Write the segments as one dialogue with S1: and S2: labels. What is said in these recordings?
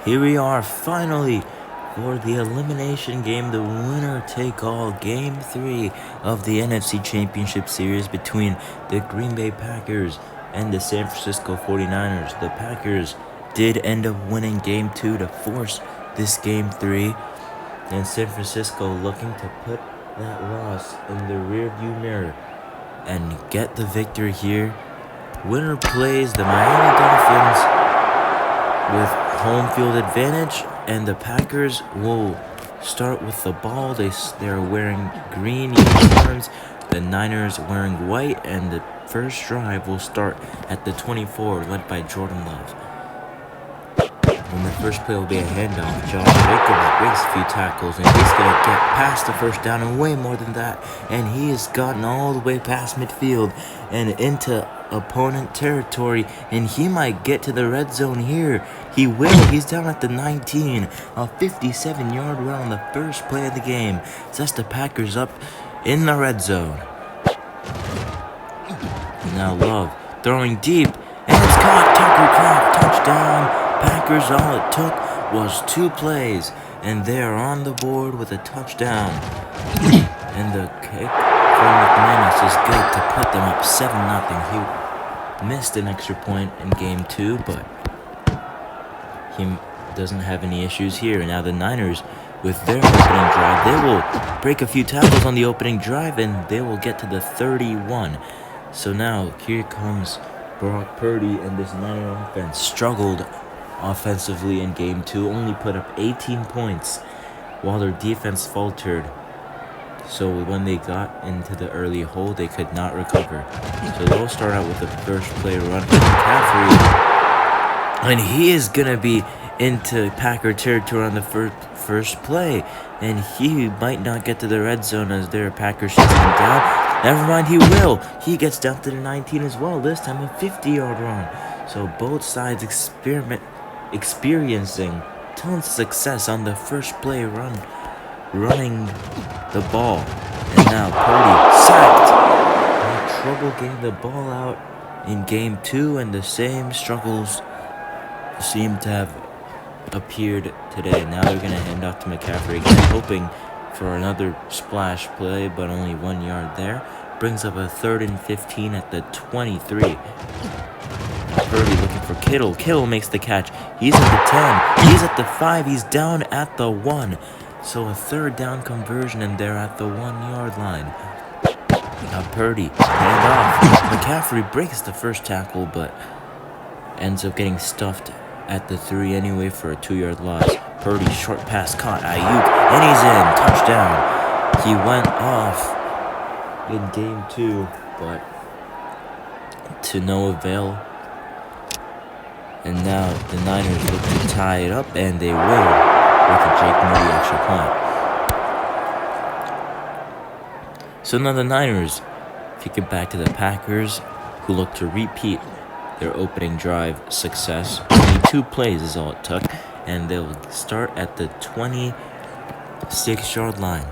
S1: Here we are finally for the elimination game, the winner-take-all Game 3 of the NFC Championship Series between the Green Bay Packers and the San Francisco 49ers. The Packers did end up winning Game 2 to force this Game 3, and San Francisco looking to put that loss in the rearview mirror and get the victory here. Winner plays the Miami Dolphins with home field advantage, and the Packers will start with the ball. They're wearing green uniforms, the Niners wearing white, and the first drive will start at the 24, led by Jordan Love. And the first play will be a handoff. Josh Jacobs breaks a few tackles, and he's going to get past the first down and way more than that. And he has gotten all the way past midfield and into opponent territory, and he might get to the red zone here. He will. He's down at the 19. A 57-yard run on the first play of the game sets the Packers up in the red zone. Now Love throwing deep, and it's caught. Tucker Kraft, touchdown. Packers, all it took was 2 plays, and they are on the board with a touchdown. And the kick from McManus is good to put them up 7-0. He missed an extra point in Game 2, but he doesn't have any issues here. And now the Niners, with their opening drive, they will break a few tackles on the opening drive, and they will get to the 31. So now here comes Brock Purdy, and this Niner offense struggled offensively in Game 2, only put up 18 points while their defense faltered. So when they got into the early hole, they could not recover. So they'll start out with the first play run from McCaffrey, and he is going to be into Packer territory on the first play, and he might not get to the red zone as their Packers shut him down. Never mind, he will. He gets down to the 19 as well, this time a 50-yard run. So both sides experiencing tons of success on the first play running the ball. And now Purdy sacked. Had trouble getting the ball out in Game 2, and the same struggles seem to have appeared today. Now they're going to hand off to McCaffrey again, hoping for another splash play, but only 1 yard there. Brings up a 3rd and 15 at the 23. Purdy looking for Kittle. Kittle makes the catch. He's at the 10. He's at the 5. He's down at the 1. So a 3rd down conversion, and they're at the 1 yard line. Now Purdy, hand off. McCaffrey breaks the first tackle, but ends up getting stuffed at the 3 anyway for a 2 yard loss. Purdy, short pass caught. Ayuk, and he's in. Touchdown. He went off in Game 2, but to no avail. And now the Niners look to tie it up, and they will with a Jake Moody extra point. So now the Niners kick it back to the Packers, who look to repeat their opening drive success. Only 2 plays is all it took, and they'll start at the 26 yard line.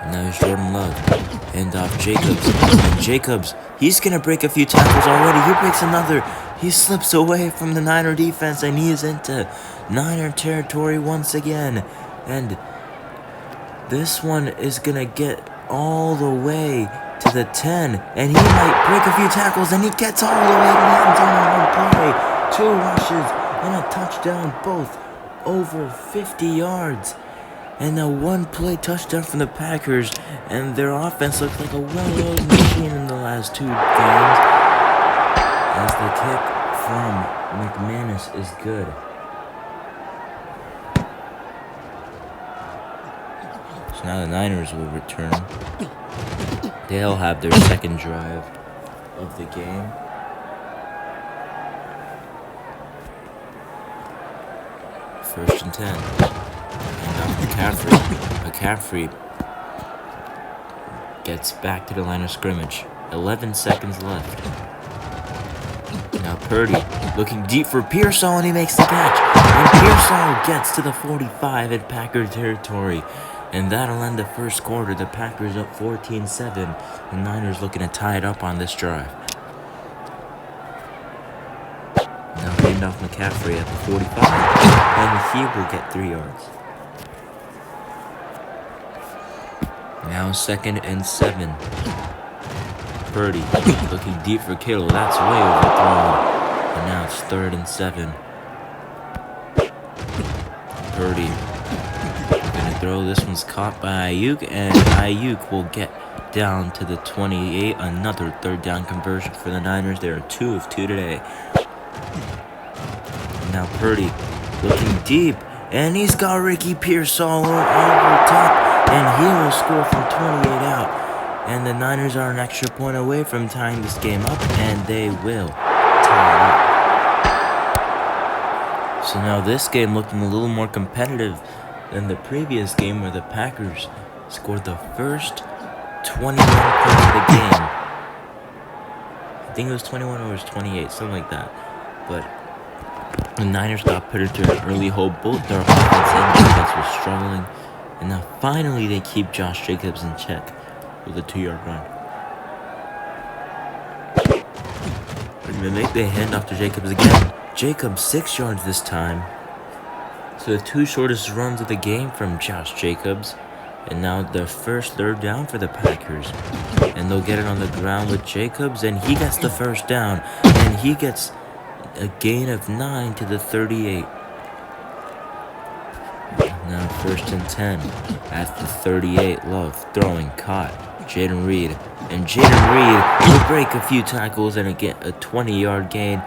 S1: And now there's Jordan Love. Hand off Jacobs. And Jacobs, he's going to break a few tackles already. He breaks another. He slips away from the Niner defense, and he is into Niner territory once again. And this one is going to get all the way to the 10. And he might break a few tackles, and he gets all the way to the end zone on one play. 2 rushes and a touchdown, both over 50 yards. And a 1-play touchdown from the Packers, and their offense looks like a well-oiled machine in the last 2 games, as the kick from McManus is good. So now the Niners will return. They'll have their second drive of the game. First and 10. McCaffrey gets back to the line of scrimmage. 11 seconds left. Now Purdy looking deep for Pearsall, and he makes the catch. And Pearsall gets to the 45 in Packer territory. And that'll end the first quarter. The Packers up 14-7. The Niners looking to tie it up on this drive. Now they handoff McCaffrey at the 45, and he will get 3 yards. Now 2nd and 7. Purdy looking deep for Kittle. That's way overthrown. And now it's 3rd and 7. Purdy gonna throw. This one's caught by Ayuk, and Ayuk will get down to the 28. Another 3rd down conversion for the Niners. They are 2 of 2 today. Now Purdy looking deep, and he's got Ricky Pearsall over top, and he will score from 28 out. And the Niners are an extra point away from tying this game up, and they will tie it up. So now this game looking a little more competitive than the previous game where the Packers scored the first 21 points of the game. I think it was 21 or it was 28, something like that. But the Niners got put into an early hole. Both their offense and defense were struggling. And now finally they keep Josh Jacobs in check with a 2-yard run. They make the handoff to Jacobs again. Jacobs 6 yards this time. So the 2 shortest runs of the game from Josh Jacobs. And now the first 3rd down for the Packers. And they'll get it on the ground with Jacobs, and he gets the first down. And he gets a gain of 9 to the 38. Now 1st and 10 at the 38. Love throwing, caught. Jaden Reed. And Jaden Reed will break a few tackles and get a 20-yard gain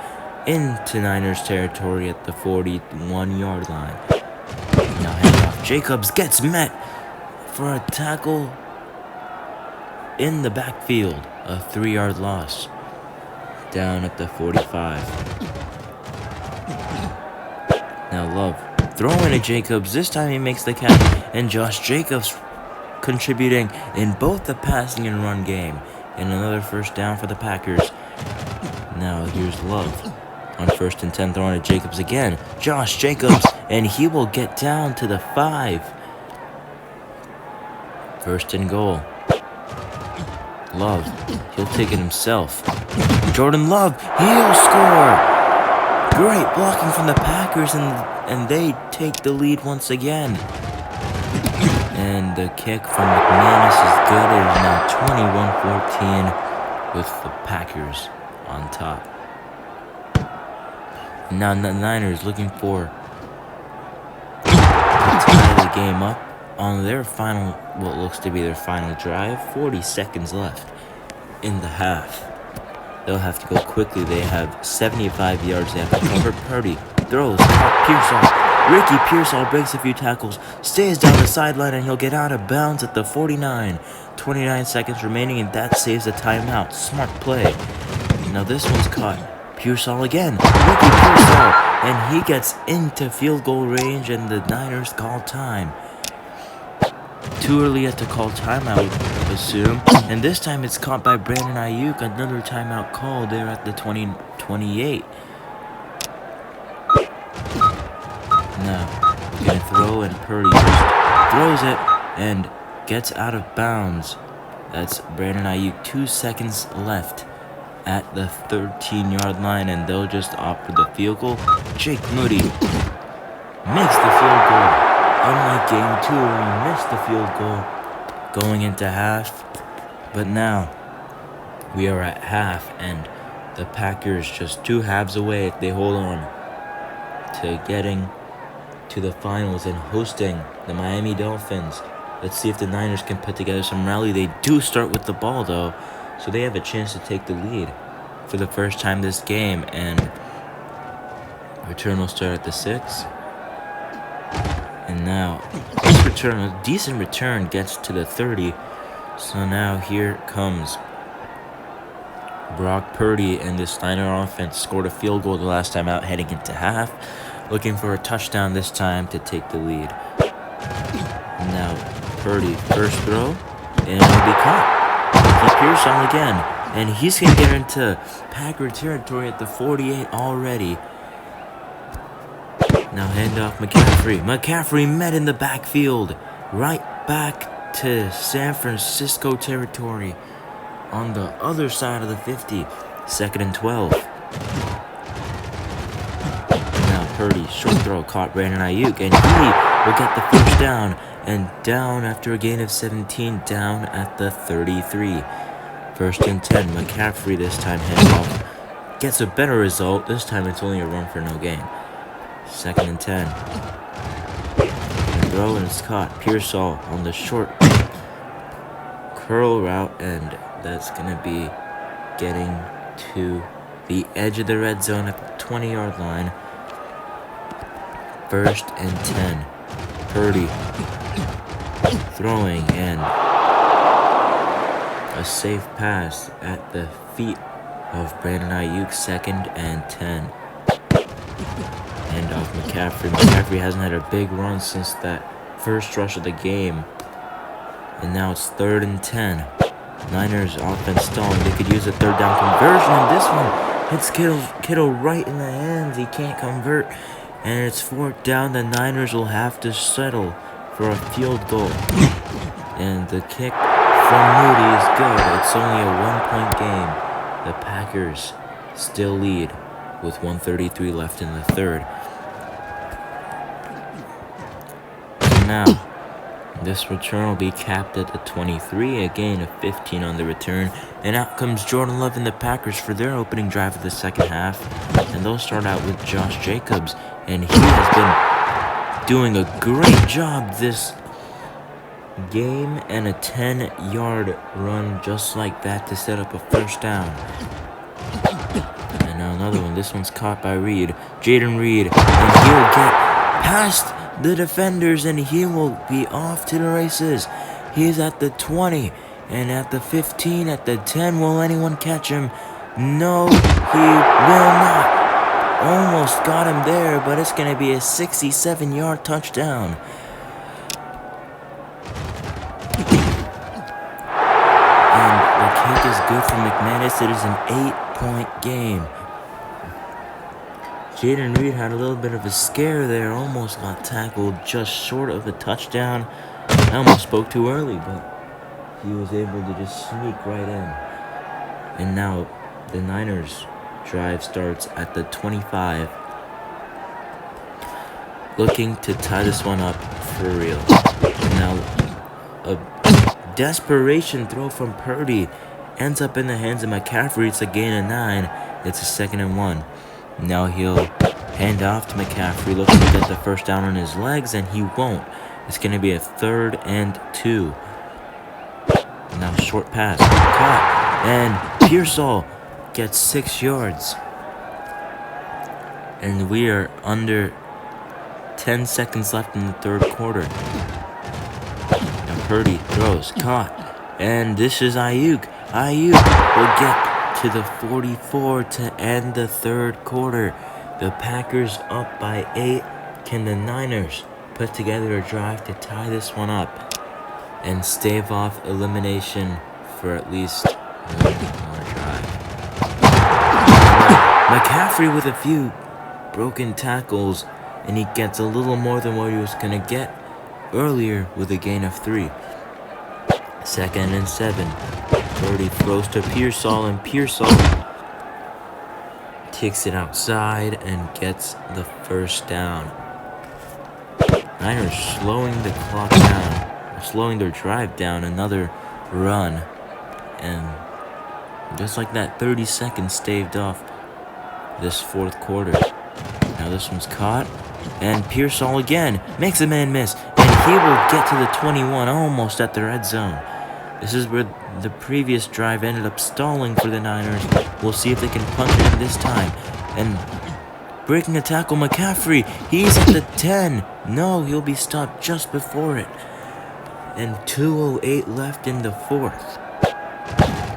S1: into Niners territory at the 41-yard line. Now handoff. Jacobs gets met for a tackle in the backfield. A 3-yard loss. Down at the 45. Now Love throwing to Jacobs. This time he makes the catch. And Josh Jacobs contributing in both the passing and run game. And another first down for the Packers. Now here's Love on 1st and 10, throwing to Jacobs again. Josh Jacobs, and he will get down to the 5. 1st and goal. Love, he'll take it himself. Jordan Love, he'll score. Great blocking from the Packers, and they take the lead once again. And the kick from McManus is good. It is now 21-14 with the Packers on top. Now the Niners looking for to tie the game up on their final, what looks to be their final drive. 40 seconds left in the half. They'll have to go quickly. They have 75 yards they have to cover. Purdy throws. Pearsall. Ricky Pearsall breaks a few tackles, stays down the sideline, and he'll get out of bounds at the 49. 29 seconds remaining, and that saves a timeout. Smart play. Now this one's caught. Pearsall again. Ricky Pearsall. And he gets into field goal range, and the Niners call time. Too early yet to call timeout, I would assume. And this time it's caught by Brandon Ayuk. Another timeout call there at the 28. Now, we're going to throw, and Purdy just throws it and gets out of bounds. That's Brandon Ayuk. 2 seconds left at the 13-yard line, and they'll just opt for the field goal. Jake Moody makes the field goal. Unlike game 2, where he missed the field goal going into half. But now, we are at half, and the Packers just 2 halves away if they hold on to getting to the finals and hosting the Miami Dolphins. Let's see if the Niners can put together some rally. They do start with the ball, though, so they have a chance to take the lead for the first time this game. And return will start at the 6. And now, this return, a decent return, gets to the 30. So now here comes Brock Purdy, and this Niner offense scored a field goal the last time out heading into half, looking for a touchdown this time to take the lead. Now Purdy, first throw, and it'll be caught. Ricky Pearsall again, and he's going to get into Packer territory at the 48 already. Now handoff McCaffrey. McCaffrey met in the backfield. Right back to San Francisco territory on the other side of the 50. 2nd and 12. Purdy, short throw, caught Brandon Ayuk, and he will get the first down. And down after a gain of 17, down at the 33. First and 10, McCaffrey this time handoff. Gets a better result. This time it's only a run for no gain. Second and 10. The throw and it's caught. Pearsall on the short curl route, and that's going to be getting to the edge of the red zone at the 20-yard line. First and 10. Purdy throwing, and a safe pass at the feet of Brandon Ayuk. Second and 10. And off McCaffrey. McCaffrey hasn't had a big run since that first rush of the game. And now it's third and 10. Niners offense stalling. They could use a third down conversion, and this one hits Kittle right in the hands. He can't convert, and it's fourth down. The Niners will have to settle for a field goal. And the kick from Moody is good. It's only a 1-point game. The Packers still lead with 1:33 left in the third. So now, this return will be capped at the 23, a gain of 15 on the return. And out comes Jordan Love and the Packers for their opening drive of the second half. And they'll start out with Josh Jacobs. And he has been doing a great job this game, and a 10-yard run just like that to set up a first down. And now another one. This one's caught by Reed. Jaden Reed. And he'll get past the defenders, and he will be off to the races. He's at the 20, and at the 15, at the 10. Will anyone catch him? No, he will not. Almost got him there, but it's going to be a 67-yard touchdown. And the kick is good for McManus. It is an 8-point game. Jaden Reed had a little bit of a scare there, almost got tackled just short of a touchdown. I almost spoke too early, but he was able to just sneak right in. And now the Niners drive starts at the 25, looking to tie this one up for real. And now a desperation throw from Purdy ends up in the hands of McCaffrey. It's a gain of 9. It's a 2nd and 1. Now he'll hand off to McCaffrey, looking to get the first down on his legs, and he won't. It's going to be a 3rd and 2. Now short pass, caught, and Pearsall gets 6 yards. And we are under 10 seconds left in the third quarter. Now Purdy throws, caught, and this is Ayuk. Ayuk will get to the 44 to end the third quarter. The Packers up by 8. Can the Niners put together a drive to tie this one up and stave off elimination for at least one more drive? McCaffrey with a few broken tackles, and he gets a little more than what he was going to get earlier with a gain of 3. 2nd and 7. Purdy throws to Pearsall, and Pearsall takes it outside and gets the first down. Niners slowing the clock down, slowing their drive down. Another run, and just like that, 30 seconds staved off this fourth quarter. Now this one's caught, and Pearsall again makes a man miss, and he will get to the 21, almost at the red zone. This is where the previous drive ended up stalling for the Niners. We'll see if they can punch it in this time. And breaking a tackle, McCaffrey, he's at the 10. No, he'll be stopped just before it. And 2:08 left in the fourth.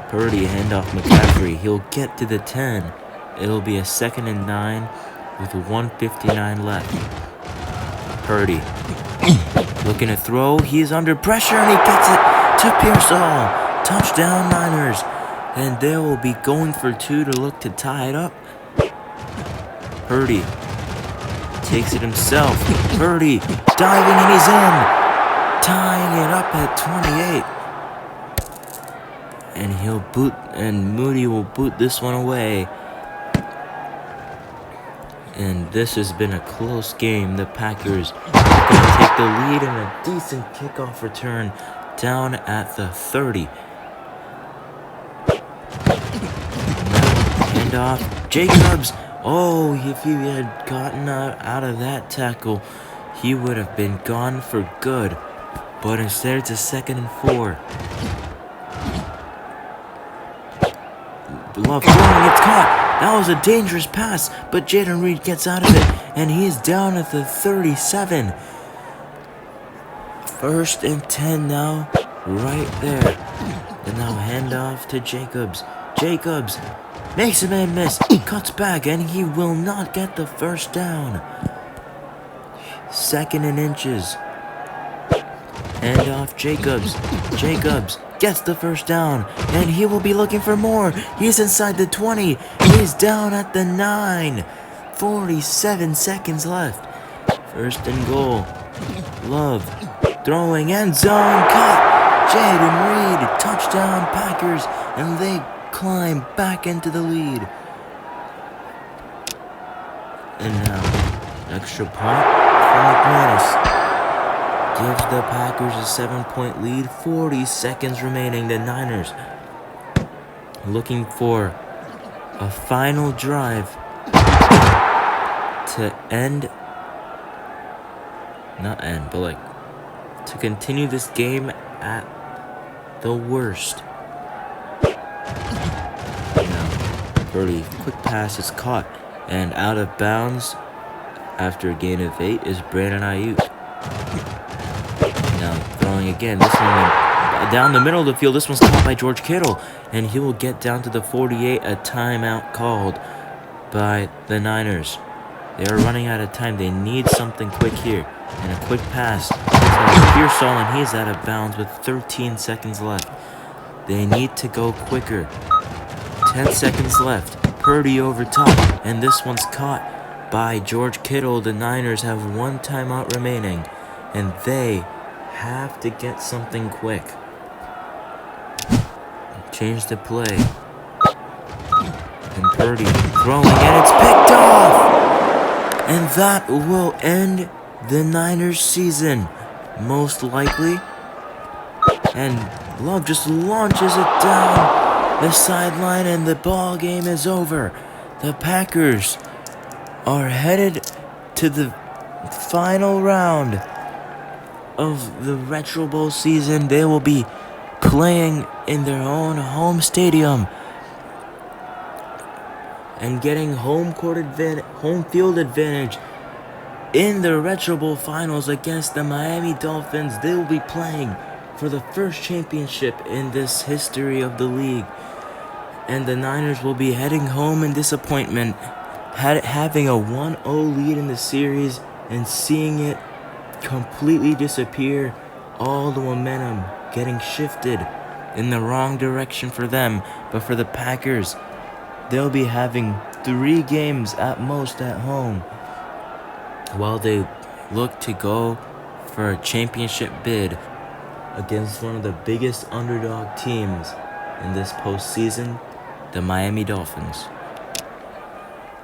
S1: Purdy handoff McCaffrey. He'll get to the 10. It'll be a 2nd and 9 with 1:59 left. Purdy looking to throw. He's under pressure, and he gets it to Pearsall. Touchdown Niners. And they will be going for 2 to look to tie it up. Purdy takes it himself. Purdy diving, and he's in. Tying it up at 28. And he'll boot, and Moody will boot this one away. And this has been a close game. The Packers are going to take the lead in a decent kickoff return down at the 30. Handoff. Jacobs. Oh, if he had gotten out of that tackle, he would have been gone for good. But instead, it's a 2nd and 4. Love throwing, it's caught. That was a dangerous pass, but Jaden Reed gets out of it, and he is down at the 37. 1st and 10 now, right there. And now handoff to Jacobs. Jacobs makes a man miss, cuts back, and he will not get the 1st down. 2nd and inches. Handoff Jacobs. Jacobs gets the 1st down, and he will be looking for more. He's inside the 20. He's down at the 9. 47 seconds left. 1st and goal. Love throwing, end zone cut. Jaden Reed, touchdown Packers, and they climb back into the lead. And now, extra point from McManus. Gives the Packers a 7-point lead. 40 seconds remaining. The Niners looking for a final drive to to continue this game at the worst. Now, Purdy, quick pass is caught and out of bounds after a gain of 8 is Brandon Ayuk. Now throwing again, this one down the middle of the field. This one's caught by George Kittle, and he will get down to the 48. A timeout called by the Niners. They are running out of time. They need something quick here, and a quick pass to Pearsall, and he's out of bounds with 13 seconds left. They need to go quicker. 10 seconds left. Purdy over top, and this one's caught by George Kittle. The Niners have 1 timeout remaining, and they have to get something quick. Change the play. And Purdy throwing, and it's picked off! And that will end the Niners season, most likely. And Love just launches it down the sideline, and the ball game is over. The Packers are headed to the final round of the Retro Bowl season. They will be playing in their own home stadium and getting home field advantage in the Retro Bowl finals against the Miami Dolphins. They will be playing for the first championship in this history of the league, and the Niners will be heading home in disappointment, having a 1-0 lead in the series and seeing it completely disappear. All the momentum getting shifted in the wrong direction for them. But for the Packers, they'll be having 3 games at most at home while they look to go for a championship bid against one of the biggest underdog teams in this postseason, the Miami Dolphins.